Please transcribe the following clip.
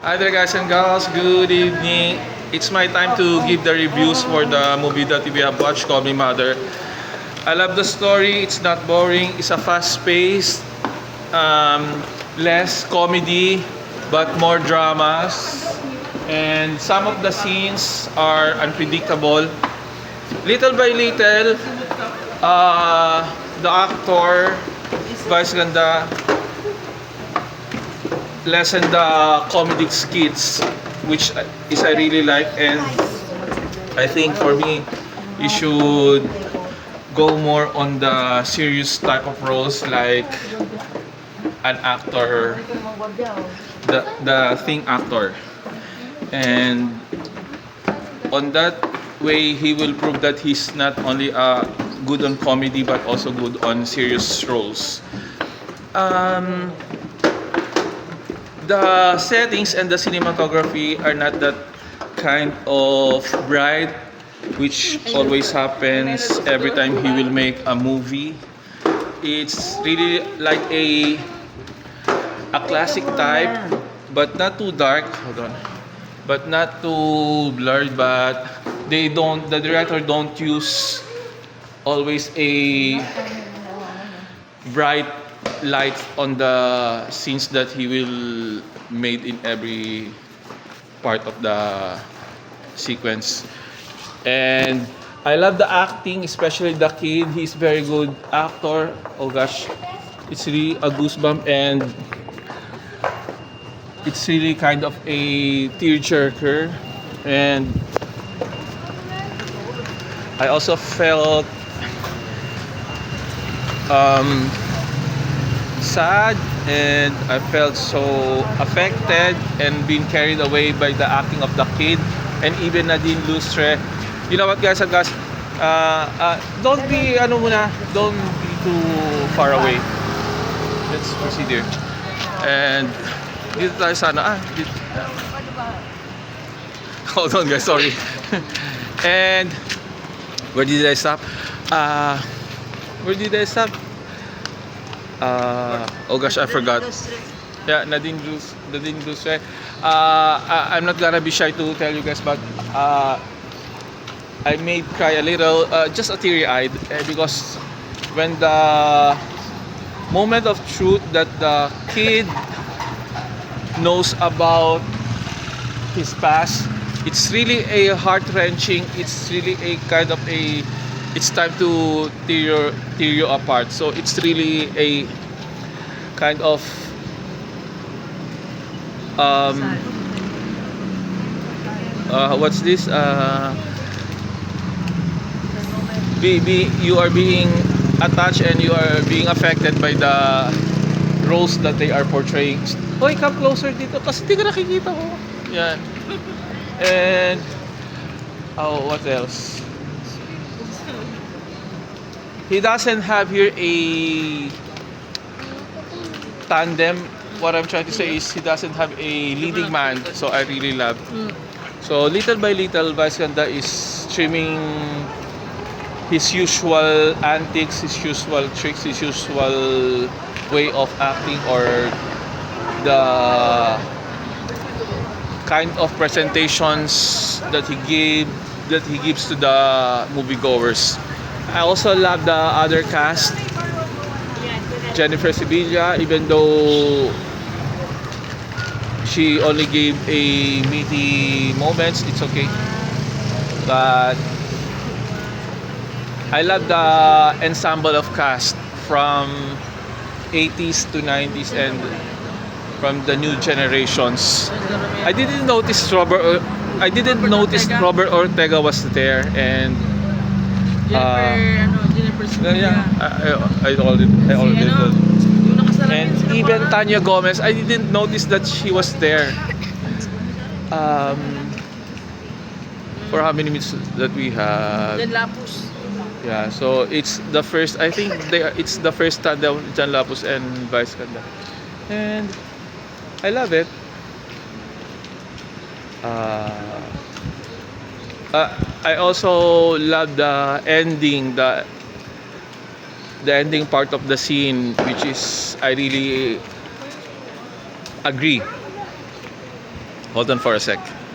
Hi there guys and gals, good evening. It's my time to give the reviews for the movie that we have watched, Call Me Mother. I love the story, it's not boring, it's a fast-paced, um, less comedy, but more dramas. And some of the scenes are unpredictable. Little by little, the actor, Vice Ganda, lessen the comedic skits, which is I really like, and I think for me, you should go more on the serious type of roles like an actor, the thing actor, and on that way he will prove that he's not only good on comedy but also good on serious roles. Um, the settings and the cinematography are not that kind of bright, which always happens every time he will make a movie. It's really like a classic type, but not too dark. Hold on, but not too blurred. But the director don't use always a bright light on the scenes that he will made in every part of the sequence. And I love the acting, especially the kid. He's very good actor. Oh gosh, it's really a goosebump, and it's really kind of a tearjerker. And I also felt sad, and I felt so affected and being carried away by the acting of the kid, and even Nadine Lustre. You know what, guys and guys, don't be don't be too far away. Let's proceed here. And dito tayo sana. Hold on guys, sorry. And where did I stop? Where did I stop? Oh gosh, I forgot. Yeah, Nadine Lustre. I'm not gonna be shy to tell you guys, but I made cry a little, just a teary-eyed, because when the moment of truth that the kid knows about his past, it's really a heart-wrenching. It's really a kind of a. It's time to tear you apart. So it's really a kind of what's this? You are being attached and you are being affected by the roles that they are portraying. Hoy, come closer dito kasi di ka nakikita ko. Yan. And what else? He doesn't have here a tandem. What I'm trying to say is he doesn't have a leading man. So I really love. So little by little, Vice Ganda is streaming his usual antics, his usual tricks, his usual way of acting, or the kind of presentations that he gives to the moviegoers. I also love the other cast. Jennifer Sevilla, even though she only gave a meaty moments, it's okay. But I love the ensemble of cast from 80s to 90s and from the new generations. I didn't notice Robert Ortega was there, and Jennifer I already told. And even Tanya Gomez, I didn't notice that she was there. For how many minutes that we have? Jan Lapus. Yeah, so it's the first. I think it's the first tandem, Jan Lapus and Vice Ganda, and I love it. I also love the ending, the ending part of the scene, which is I really agree. Hold on for a sec.